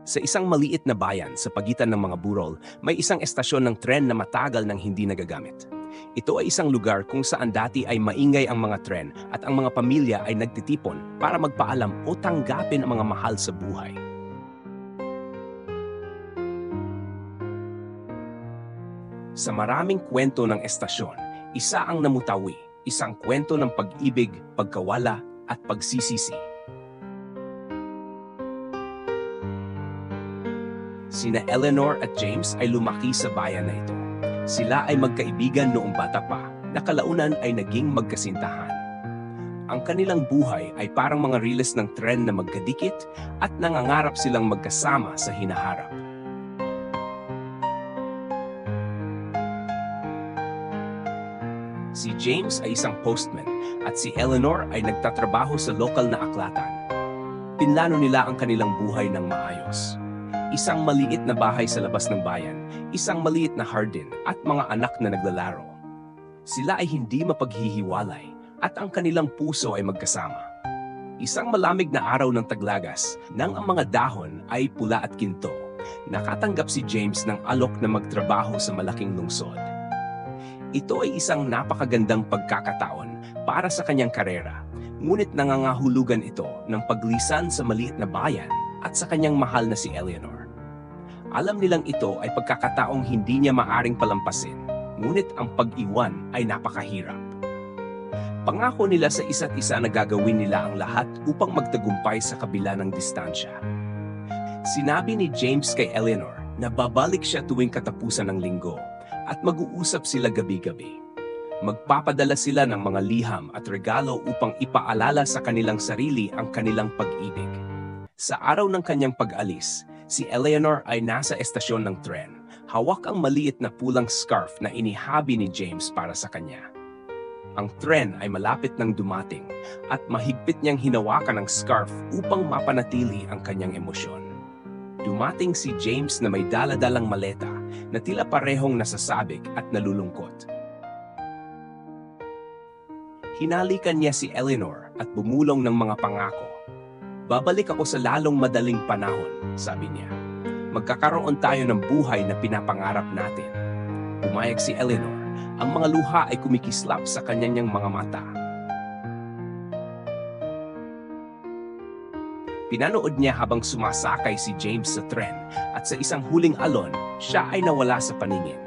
Sa isang maliit na bayan sa pagitan ng mga burol, may isang estasyon ng tren na matagal nang hindi nagagamit. Ito ay isang lugar kung saan dati ay maingay ang mga tren at ang mga pamilya ay nagtitipon para magpaalam o tanggapin ang mga mahal sa buhay. Sa maraming kwento ng estasyon, isa ang namutawi, isang kwento ng pag-ibig, pagkawala at pagsisisi. Sina Eleanor at James ay lumaki sa bayan na ito. Sila ay magkaibigan noong bata pa, na kalaunan ay naging magkasintahan. Ang kanilang buhay ay parang mga riles ng tren na magkadikit at nangangarap silang magkasama sa hinaharap. Si James ay isang postman at si Eleanor ay nagtatrabaho sa lokal na aklatan. Pinlano nila ang kanilang buhay ng maayos. Isang maliit na bahay sa labas ng bayan, isang maliit na hardin at mga anak na naglalaro. Sila ay hindi mapaghihiwalay at ang kanilang puso ay magkasama. Isang malamig na araw ng taglagas nang ang mga dahon ay pula at ginto, nakatanggap si James ng alok na magtrabaho sa malaking lungsod. Ito ay isang napakagandang pagkakataon para sa kanyang karera, ngunit nangangahulugan ito ng paglisan sa maliit na bayan at sa kanyang mahal na si Eleanor. Alam nilang ito ay pagkakataong hindi niya maaring palampasin, ngunit ang pag-iwan ay napakahirap. Pangako nila sa isa't isa na gagawin nila ang lahat upang magtagumpay sa kabila ng distansya. Sinabi ni James kay Eleanor na babalik siya tuwing katapusan ng linggo at mag-uusap sila gabi-gabi. Magpapadala sila ng mga liham at regalo upang ipaalala sa kanilang sarili ang kanilang pag-ibig. Sa araw ng kanyang pag-alis, si Eleanor ay nasa estasyon ng tren, hawak ang maliit na pulang scarf na inihabi ni James para sa kanya. Ang tren ay malapit nang dumating at mahigpit niyang hinawakan ang scarf upang mapanatili ang kanyang emosyon. Dumating si James na may dala-dalang maleta na tila parehong nasasabik at nalulungkot. Hinalikan niya si Eleanor at bumulong ng mga pangako. Babalik ako sa lalong madaling panahon, sabi niya. Magkakaroon tayo ng buhay na pinapangarap natin. Pumayag si Eleanor. Ang mga luha ay kumikislap sa kanyang mga mata. Pinanood niya habang sumasakay si James sa tren at sa isang huling alon, siya ay nawala sa paningin.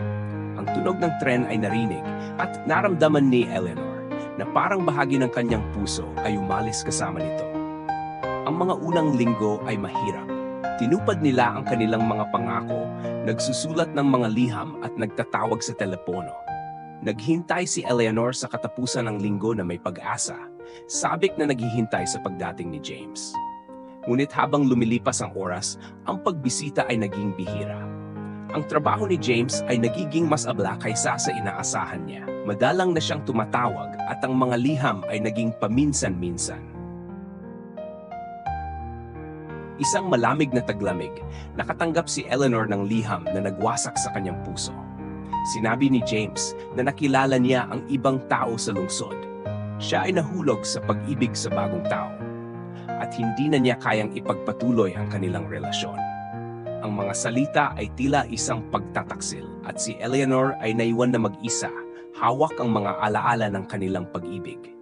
Ang tunog ng tren ay narinig at naramdaman ni Eleanor na parang bahagi ng kanyang puso ay umalis kasama nito. Ang mga unang linggo ay mahirap. Tinupad nila ang kanilang mga pangako, nagsusulat ng mga liham at nagtatawag sa telepono. Naghintay si Eleanor sa katapusan ng linggo na may pag-asa, sabik na naghihintay sa pagdating ni James. Ngunit habang lumilipas ang oras, ang pagbisita ay naging bihira. Ang trabaho ni James ay nagiging mas abala kaysa sa inaasahan niya. Madalang na siyang tumatawag at ang mga liham ay naging paminsan-minsan. Isang malamig na taglamig, nakatanggap si Eleanor ng liham na nagwasak sa kanyang puso. Sinabi ni James na nakilala niya ang ibang tao sa lungsod. Siya ay nahulog sa pag-ibig sa bagong tao at hindi na niya kayang ipagpatuloy ang kanilang relasyon. Ang mga salita ay tila isang pagtataksil at si Eleanor ay naiwan na mag-isa, hawak ang mga alaala ng kanilang pag-ibig.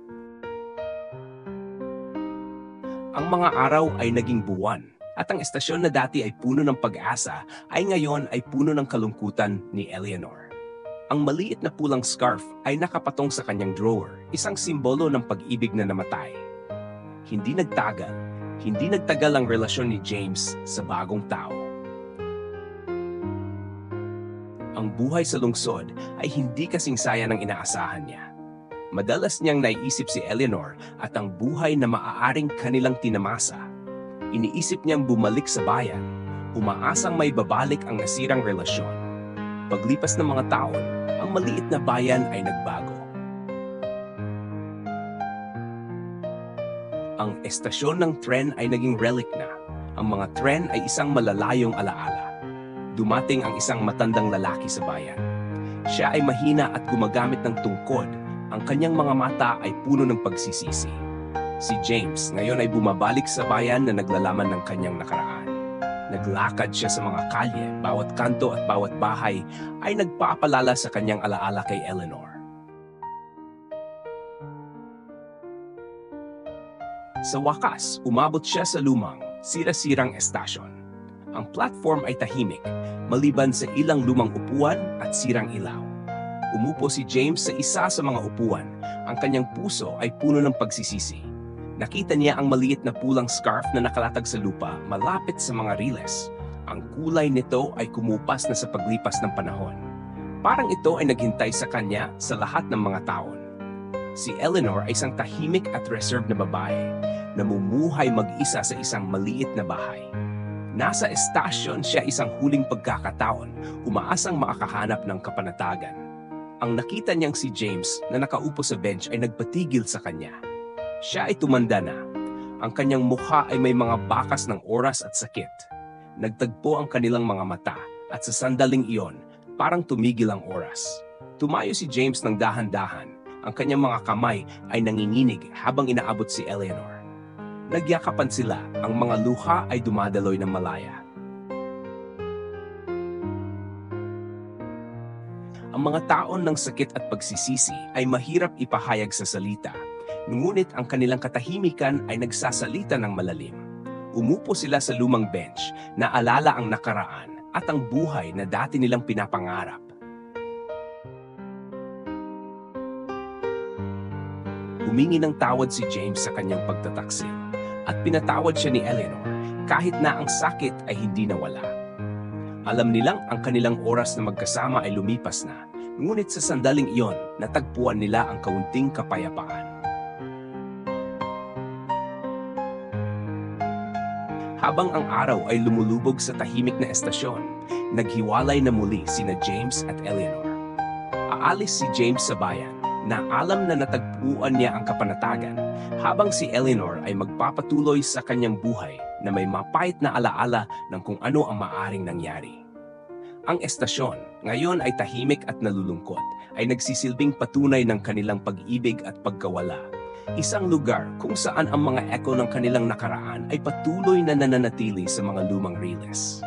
Ang mga araw ay naging buwan at ang estasyon na dati ay puno ng pag-asa ay ngayon ay puno ng kalungkutan ni Eleanor. Ang maliit na pulang scarf ay nakapatong sa kanyang drawer, isang simbolo ng pag-ibig na namatay. Hindi nagtagal ang relasyon ni James sa bagong tao. Ang buhay sa lungsod ay hindi kasing saya ng inaasahan niya. Madalas niyang naiisip si Eleanor at ang buhay na maaaring kanilang tinamasa. Iniisip niyang bumalik sa bayan, umaasang may babalik ang nasirang relasyon. Paglipas ng mga taon, ang maliit na bayan ay nagbago. Ang estasyon ng tren ay naging relic na. Ang mga tren ay isang malalayong alaala. Dumating ang isang matandang lalaki sa bayan. Siya ay mahina at gumagamit ng tungkod. Ang kanyang mga mata ay puno ng pagsisisi. Si James ngayon ay bumabalik sa bayan na naglalaman ng kanyang nakaraan. Naglakad siya sa mga kalye, bawat kanto at bawat bahay ay nagpapalala sa kanyang alaala kay Eleanor. Sa wakas, umabot siya sa lumang, sira-sirang estasyon. Ang platform ay tahimik, maliban sa ilang lumang upuan at sirang ilaw. Umupo si James sa isa sa mga upuan. Ang kanyang puso ay puno ng pagsisisi. Nakita niya ang maliit na pulang scarf na nakalatag sa lupa malapit sa mga riles. Ang kulay nito ay kumupas na sa paglipas ng panahon. Parang ito ay naghintay sa kanya sa lahat ng mga taon. Si Eleanor ay isang tahimik at reserved na babae, namumuhay mag-isa sa isang maliit na bahay. Nasa estasyon siya isang huling pagkakataon, umaasang makakahanap ng kapanatagan. Ang nakita niyang si James na nakaupo sa bench ay nagpatigil sa kanya. Siya ay tumanda na. Ang kanyang mukha ay may mga bakas ng oras at sakit. Nagtagpo ang kanilang mga mata at sa sandaling iyon, parang tumigil ang oras. Tumayo si James ng dahan-dahan. Ang kanyang mga kamay ay nanginginig habang inaabot si Eleanor. Nagyakapan sila, ang mga luha ay dumadaloy ng malaya. Ang mga taon ng sakit at pagsisisi ay mahirap ipahayag sa salita. Ngunit ang kanilang katahimikan ay nagsasalita ng malalim. Umupo sila sa lumang bench, naalala ang nakaraan at ang buhay na dati nilang pinapangarap. Humingi ng tawad si James sa kanyang pagtataksil at pinatawad siya ni Eleanor kahit na ang sakit ay hindi nawala. Alam nilang ang kanilang oras na magkasama ay lumipas na, ngunit sa sandaling iyon, natagpuan nila ang kaunting kapayapaan. Habang ang araw ay lumulubog sa tahimik na estasyon, naghiwalay na muli sina James at Eleanor. Aalis si James sa bayan, na alam na natagpuan niya ang kapanatagan, habang si Eleanor ay magpapatuloy sa kanyang buhay na may mapait na alaala ng kung ano ang maaring nangyari. Ang estasyon, ngayon ay tahimik at nalulungkot, ay nagsisilbing patunay ng kanilang pag-ibig at pagkawala. Isang lugar kung saan ang mga echo ng kanilang nakaraan ay patuloy na nananatili sa mga lumang riles.